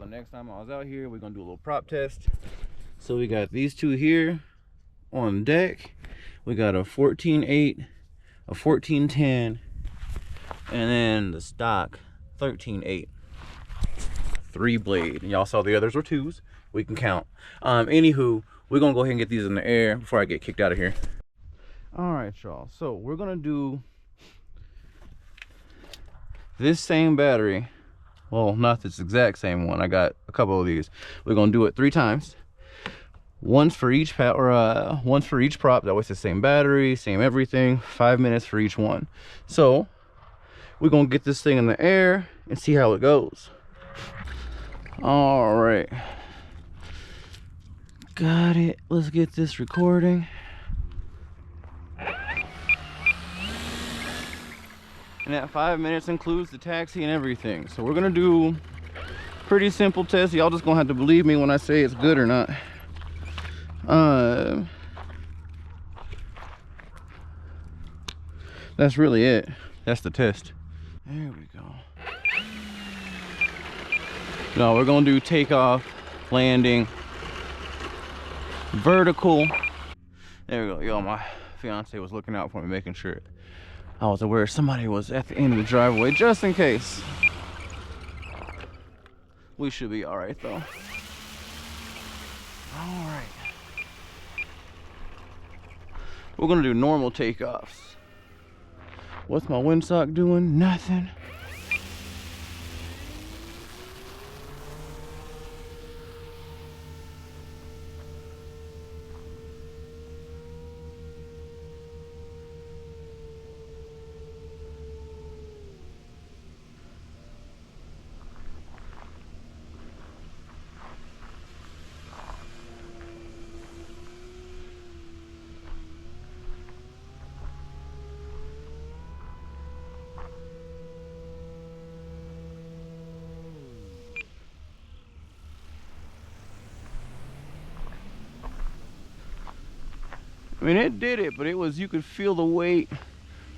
but next time I was out here, we're gonna do a little prop test. So we got these two here on deck. We got a 14.8, a 14.10, and then the stock 13.8. 3blade. And y'all saw the others were 2s. We can count. Anywho, we're gonna go ahead and get these in the air before I get kicked out of here. All right, y'all. So we're gonna do this same battery. Well, not this exact same one. I got a couple of these. We're gonna do it 3 times. Once for each prop. That way it's the same battery, same everything. 5 minutes for each one. So we're gonna get this thing in the air and see how it goes. All right, got it. Let's get this recording. And that 5 minutes includes the taxi and everything. So we're gonna do pretty simple test. Y'all just gonna have to believe me when I say it's good or not. That's really it. That's the test. There we go. No, we're gonna do takeoff, landing, vertical. There we go. Yo, my fiance was looking out for me, making sure I was aware somebody was at the end of the driveway, just in case. We should be all right, though. All right. We're gonna do normal takeoffs. What's my windsock doing? Nothing. I mean, it did it, but it was, you could feel the weight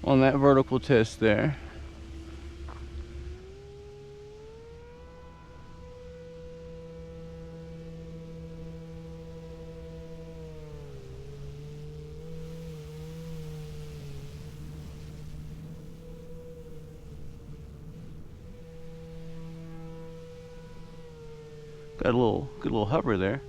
on that vertical test there. Got a good little hover there.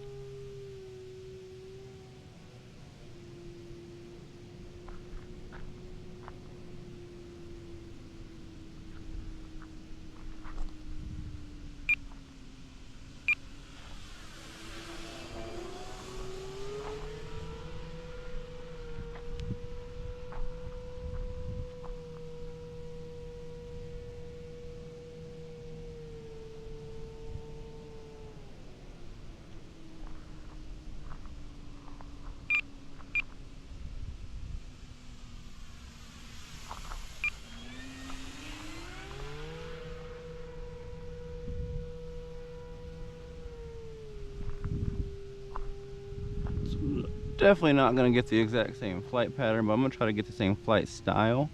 Definitely not gonna get the exact same flight pattern, but I'm gonna try to get the same flight style.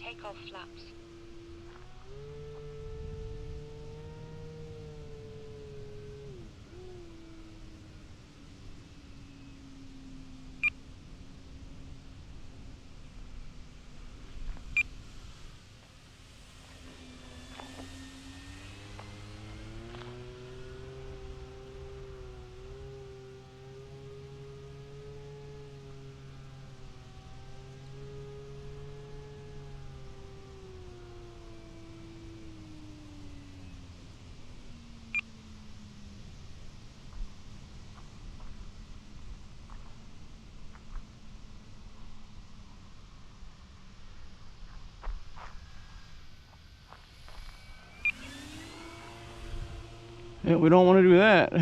Takeoff flaps. Yeah, we don't want to do that.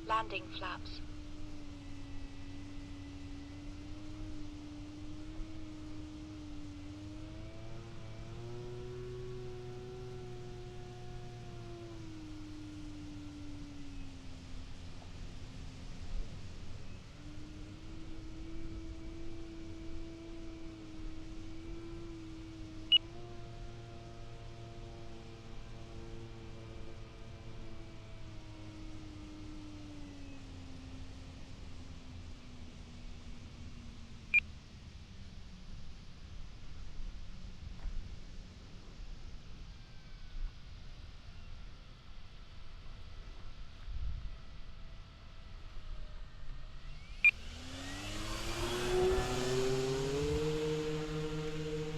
Landing flaps.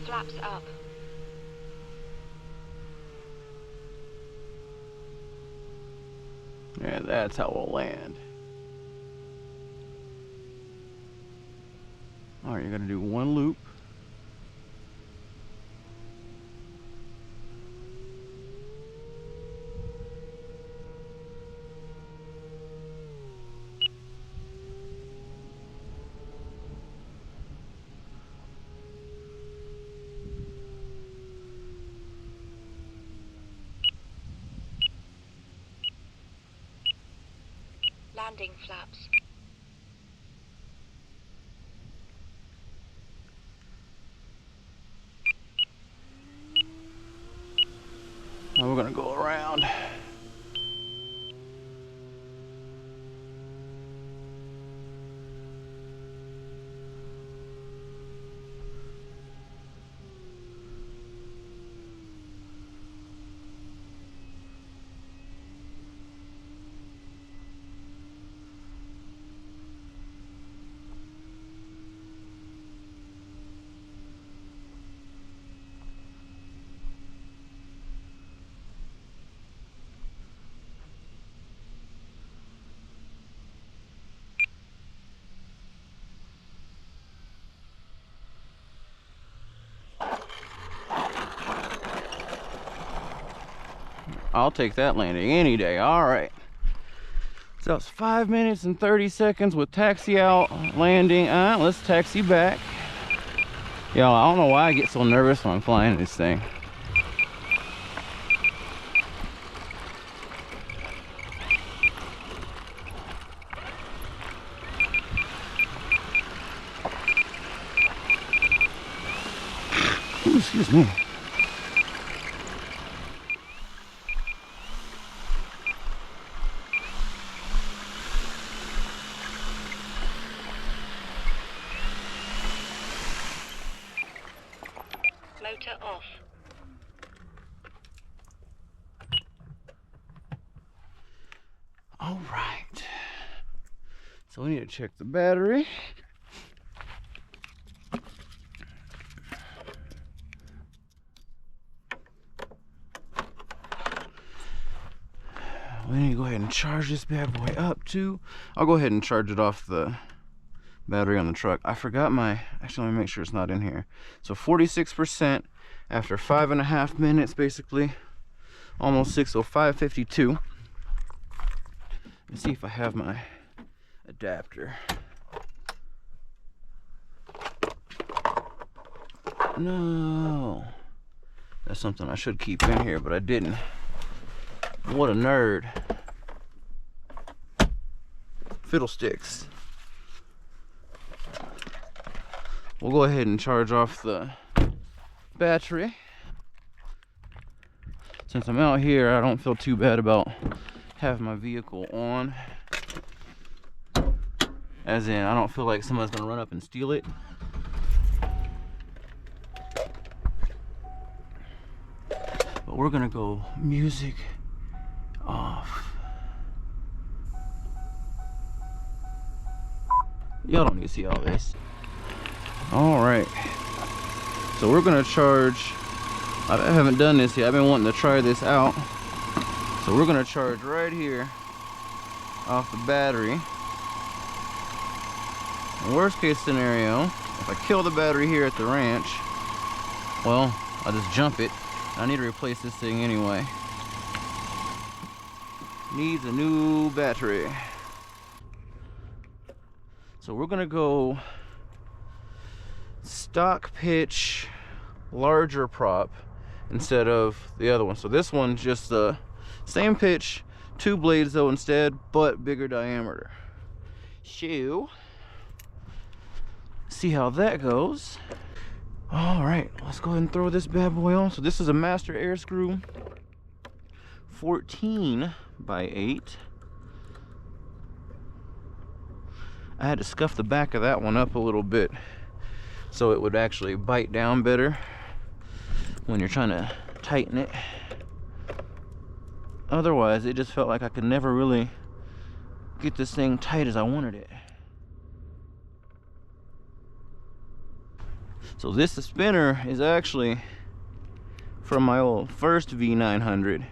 Flaps up. Yeah, that's how we'll land. All right, you're gonna do one loop. Landing flaps. Now we're gonna go around. I'll take that landing any day. All right. So it's 5 minutes and 30 seconds with taxi out, landing. Let's taxi back. Yo, I don't know why I get so nervous when I'm flying this thing. Ooh, excuse me. Motor off. All right. So we need to check the battery. We need to go ahead and charge this bad boy up too. I'll go ahead and charge it off the battery on the truck. I forgot my, actually let me make sure it's not in here. So 46% after 5.5 minutes, basically almost 6, so 5:52. Let's see if I have my adapter. No, that's something I should keep in here, but I didn't. What a nerd. Fiddlesticks. We'll go ahead and charge off the battery. Since I'm out here, I don't feel too bad about having my vehicle on. As in, I don't feel like someone's gonna run up and steal it. But we're gonna go music off. Y'all don't need to see all this. All right. So we're gonna charge. I haven't done this yet. I've been wanting to try this out. So we're gonna charge right here off the battery. Worst case scenario, if I kill the battery here at the ranch, well, I'll just jump it. I need to replace this thing anyway. Needs a new battery. So we're gonna go stock pitch, larger prop instead of the other one. So this one's just the same pitch, 2 blades though instead, but bigger diameter. So, see how that goes. All right, let's go ahead and throw this bad boy on. So this is a master Airscrew 14x8. I had to scuff the back of that one up a little bit so it would actually bite down better when you're trying to tighten it. Otherwise, it just felt like I could never really get this thing tight as I wanted it. So this spinner is actually from my old first V900.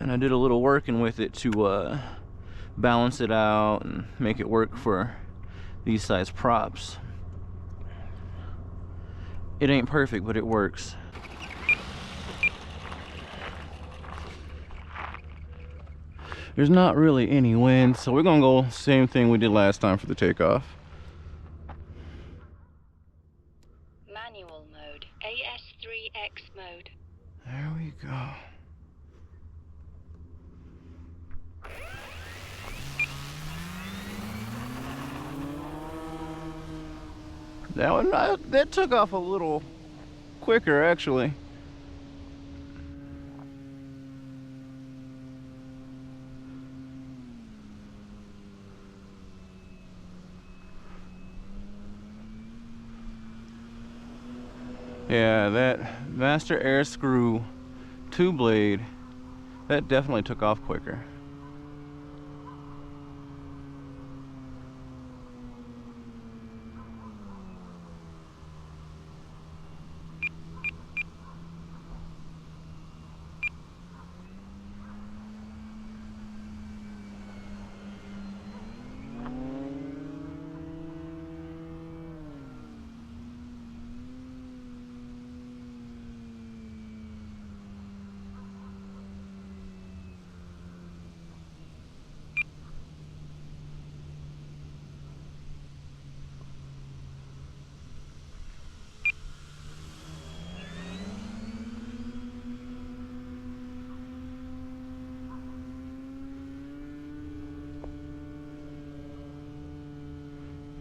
And I did a little working with it to balance it out and make it work for these size props. It ain't perfect, but it works. There's not really any wind, so we're gonna go same thing we did last time for the takeoff. Manual mode. AS3X mode. There we go. That one, that took off a little quicker actually. Yeah, that master Airscrew 2 blade, that definitely took off quicker.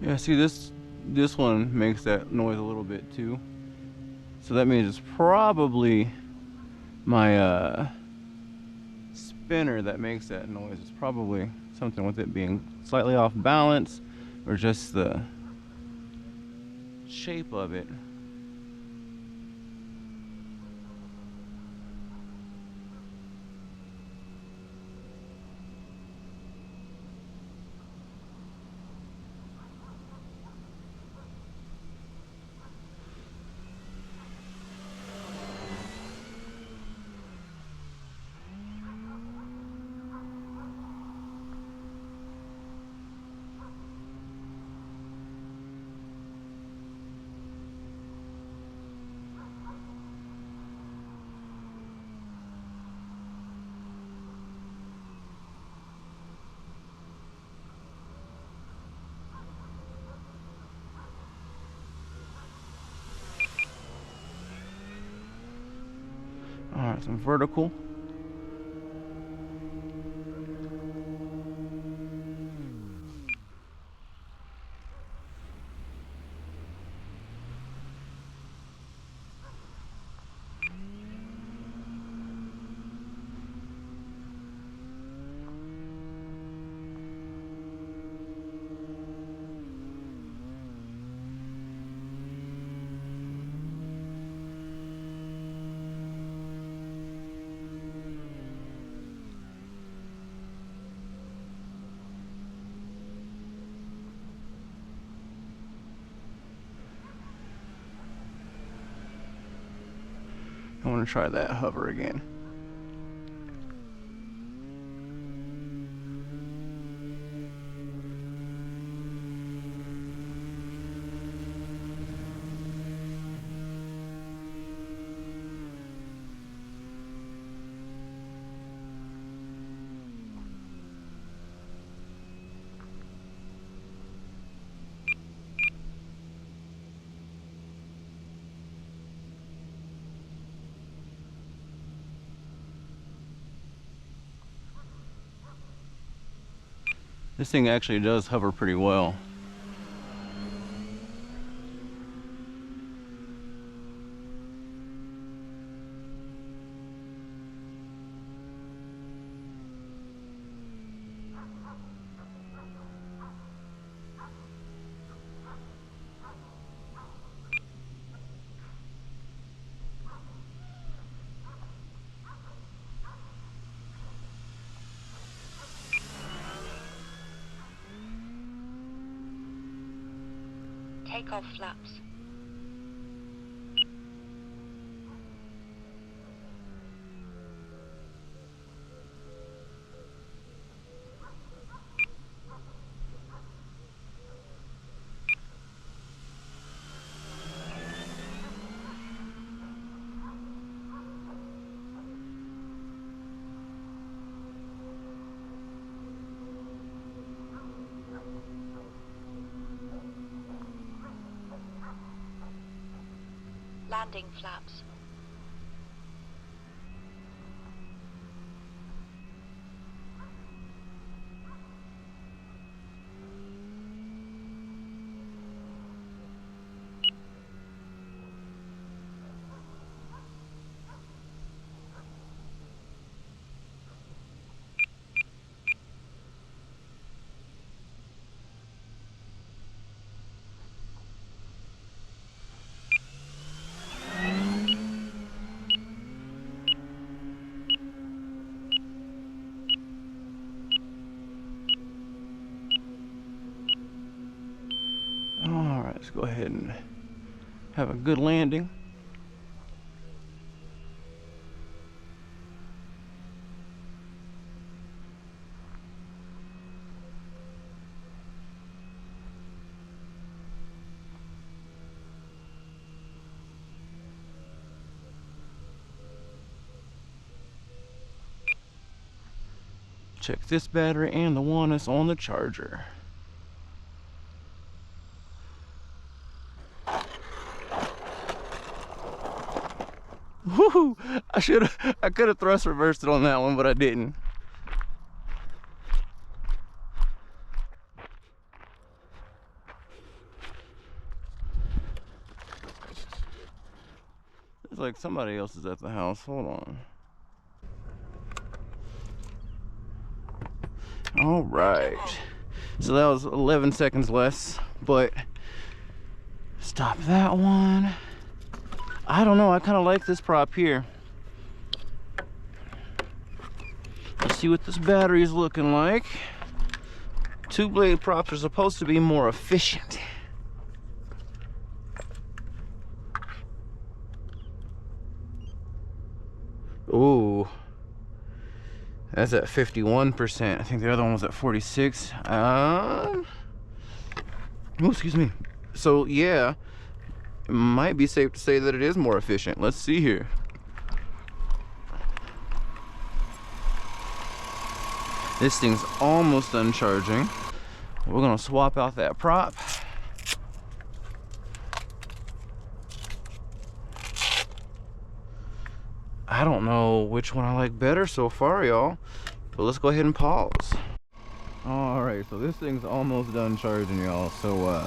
Yeah, see this one makes that noise a little bit too. So that means it's probably my spinner that makes that noise. It's probably something with it being slightly off balance or just the shape of it. Alright, some vertical. gonna try that hover again. This thing actually does hover pretty well. Take off flaps. Landing flaps. Alright, let's go ahead and have a good landing. Check this battery and the one that's on the charger. Woohoo! I could have thrust reversed it on that one, but I didn't. It's like somebody else is at the house. Hold on. All right. So that was 11 seconds less, but stop that one. I don't know, I kind of like this prop here. Let's see what this battery is looking like. 2-blade props are supposed to be more efficient. Ooh, that's at 51%. I think the other one was at 46. Oh, excuse me. So yeah, it might be safe to say that it is more efficient. Let's see here. This thing's almost done charging. We're gonna swap out that prop. I don't know which one I like better so far, y'all, but let's go ahead and pause. All right, so this thing's almost done charging, y'all, so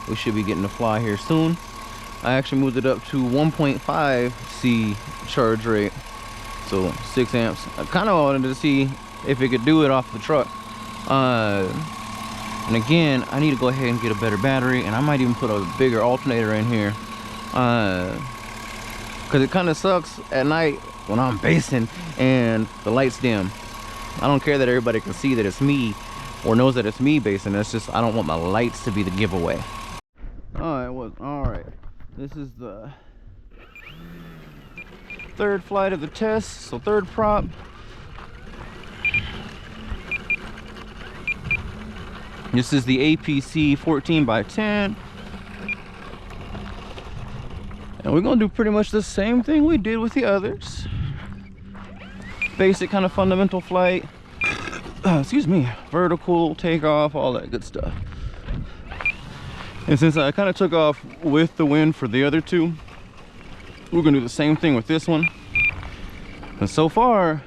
we should be getting to fly here soon. I actually moved it up to 1.5 C charge rate, so 6 amps. I kind of wanted to see if it could do it off the truck. And again, I need to go ahead and get a better battery, and I might even put a bigger alternator in here. Because it kind of sucks at night when I'm basing and the lights dim. I don't care that everybody can see that it's me or knows that it's me basing. It's just I don't want my lights to be the giveaway. All right. This is the third flight of the test, so third prop. This is the APC 14 by 10. And we're gonna do pretty much the same thing we did with the others. Basic kind of fundamental flight. Excuse me, vertical, takeoff, all that good stuff. And since I kind of took off with the wind for the other two, we're gonna do the same thing with this one. And so far,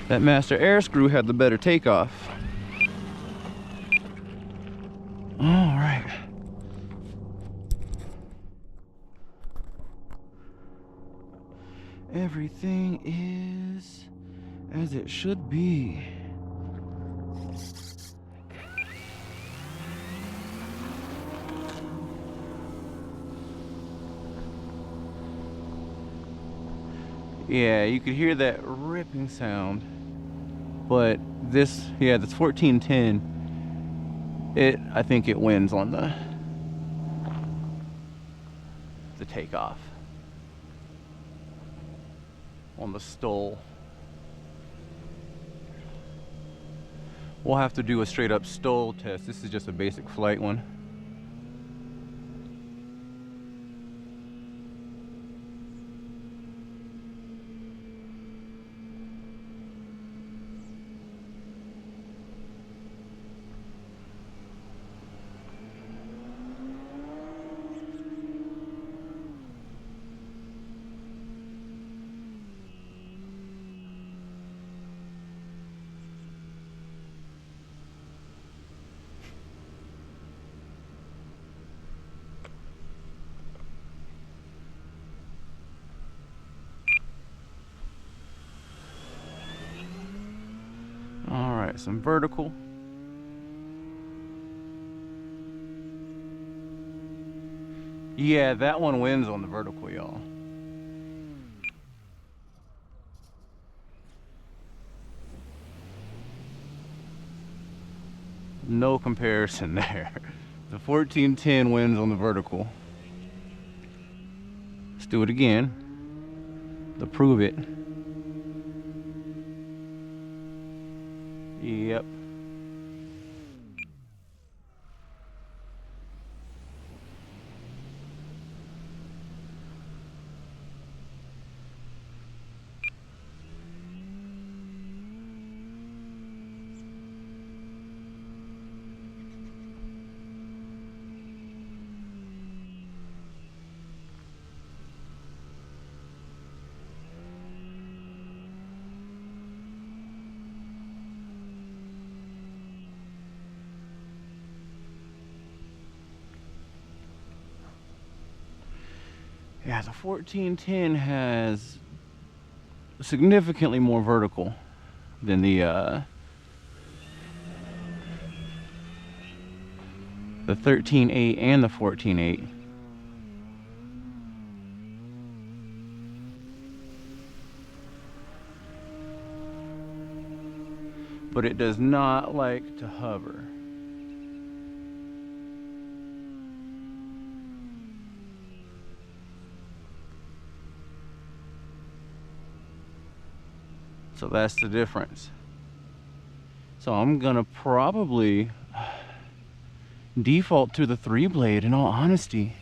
that master Airscrew had the better takeoff. All right. Everything is as it should be. Yeah, you could hear that ripping sound, but this 1410, I think it wins on the takeoff, on the stall. We'll have to do a straight up stall test. This is just a basic flight one. All right, some vertical. Yeah, that one wins on the vertical, y'all. No comparison there. The 1410 wins on the vertical. Let's do it again to prove it. Yep. Yeah, the 1410 has significantly more vertical than the 13.8 and the 14.8. But it does not like to hover. So that's the difference. So I'm gonna probably default to the 3blade in all honesty.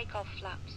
takeoff flaps.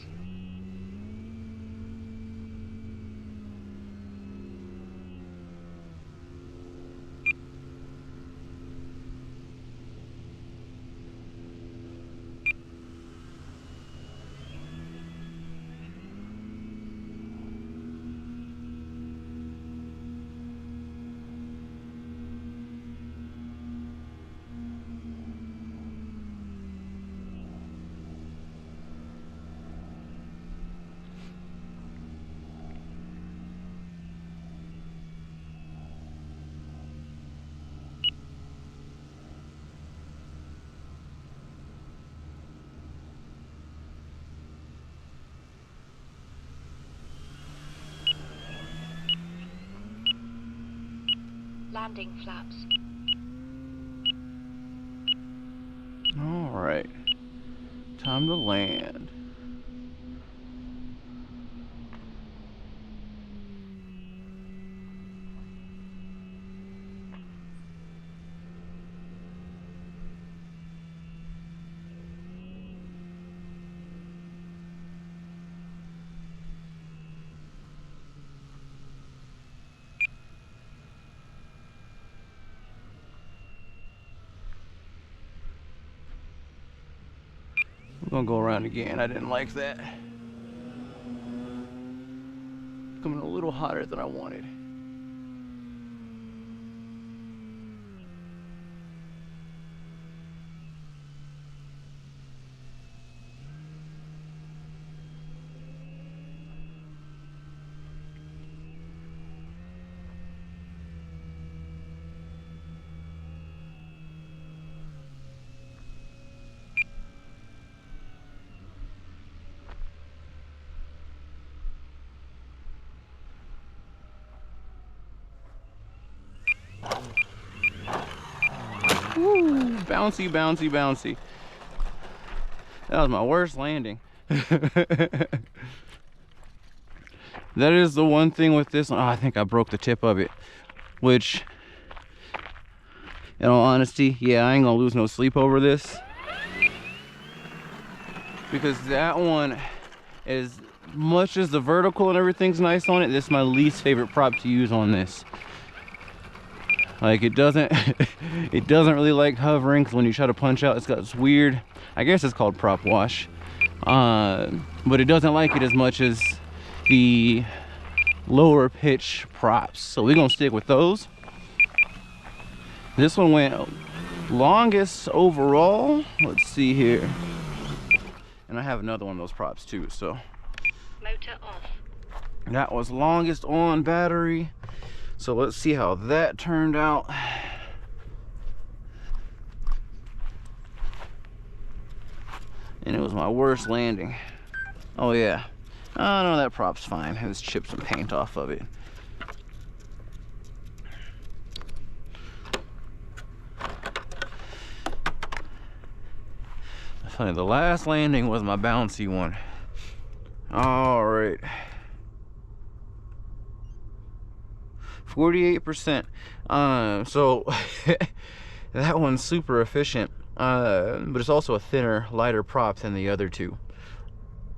Landing flaps. All right, time to land. I'm gonna go around again. I didn't like that. Coming a little hotter than I wanted. Woo, bouncy, bouncy, bouncy. That was my worst landing. That is the one thing with this one. Oh, I think I broke the tip of it. Which, in all honesty, yeah, I ain't gonna lose no sleep over this. Because that one, as much as the vertical and everything's nice on it, this is my least favorite prop to use on this. Like, it doesn't it doesn't really like hovering, because when you try to punch out, it's got this weird, I guess it's called prop wash, but it doesn't like it as much as the lower pitch props, so we're gonna stick with those. This one went longest overall. Let's see here, and I have another one of those props too, so Motor off. that was longest on battery. So let's see how that turned out. And it was my worst landing. Oh yeah. Oh no, that prop's fine. I just chipped some paint off of it. Funny, the last landing was my bouncy one. All right. 48%. So that one's super efficient, but it's also a thinner, lighter prop than the other two.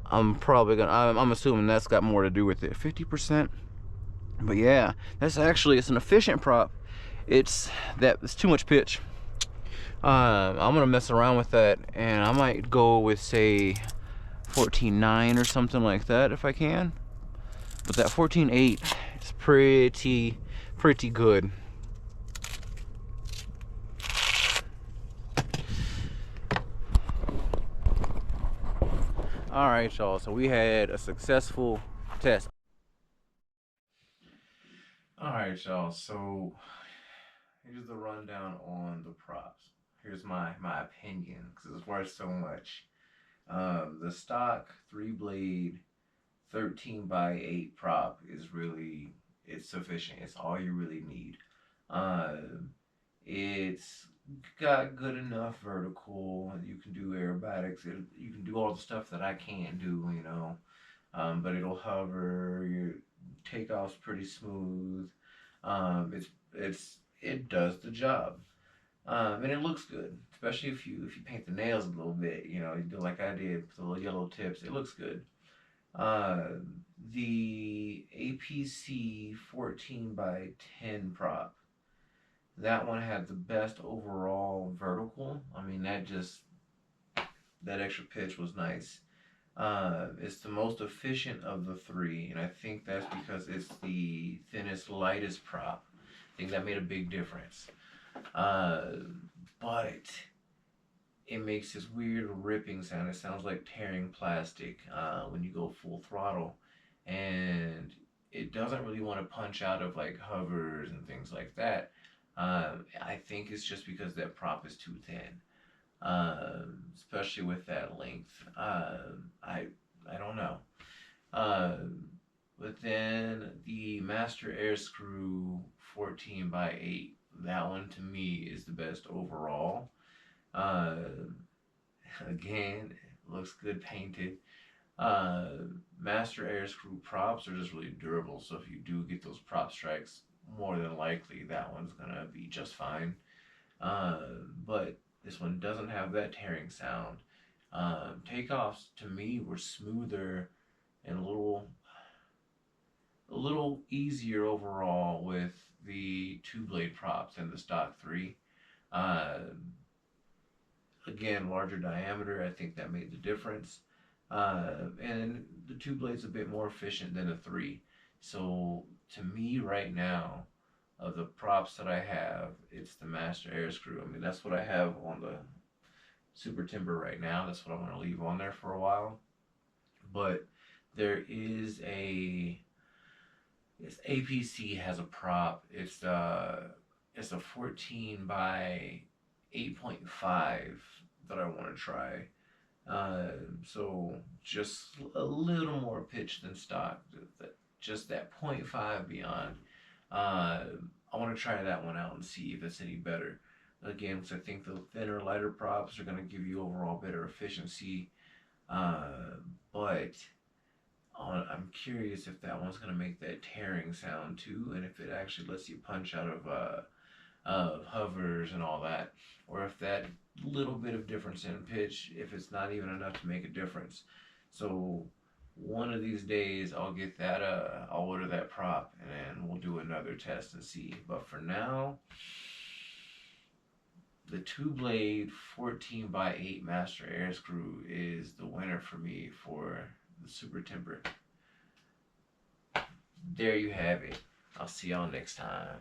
I'm assuming that's got more to do with it. 50%. But yeah, it's an efficient prop. It's too much pitch. I'm gonna mess around with that, and I might go with, say, 14.9 or something like that if I can. But that 14.8 is pretty good. All right, y'all, so we had a successful test. All right, y'all, so here's the rundown on the props. Here's my opinion, because it's worth so much. The stock 3blade 13x8 prop is really, it's sufficient. It's all you really need. It's got good enough vertical. You can do aerobatics. You can do all the stuff that I can't do, you know. But it'll hover. Your takeoff's pretty smooth. It does the job. And it looks good, especially if you paint the nails a little bit. You know, you do like I did with the little yellow tips. It looks good. Uh, the APC 14 by 10 prop. That one had the best overall vertical. I mean, that extra pitch was nice. It's the most efficient of the three, and I think that's because it's the thinnest, lightest prop. I think that made a big difference. Uh, but it makes this weird ripping sound. It sounds like tearing plastic when you go full throttle, and it doesn't really want to punch out of like hovers and things like that. I think it's just because that prop is too thin, especially with that length. I don't know. But then the Master Airscrew 14 by 8, that one to me is the best overall. Uh, Again, it looks good painted. Uh, Master Airscrew props are just really durable, so if you do get those prop strikes, more than likely that one's gonna be just fine. But this one doesn't have that tearing sound. Takeoffs to me were smoother and a little easier overall with the 2blade props and the stock 3. Uh, Again, larger diameter, I think that made the difference. And the 2blade's a bit more efficient than the 3. So to me right now, of the props that I have, it's the Master Airscrew. I mean, that's what I have on the Super Timber right now. That's what I'm going to leave on there for a while. But there is this APC has a prop. It's a 14 by 8.5 that I want to try. So just a little more pitch than stock. Just that 0.5 beyond. I want to try that one out and see if it's any better. Again, because I think the thinner, lighter props are going to give you overall better efficiency. But I'm curious if that one's going to make that tearing sound too, and if it actually lets you punch out of hovers and all that, or if that little bit of difference in pitch, if it's not even enough to make a difference. So one of these days I'll get that, I'll order that prop and then we'll do another test and see. But for now, the 2blade 14 by 8 Master Airscrew is the winner for me for the Super Timber. There you have it. I'll see y'all next time.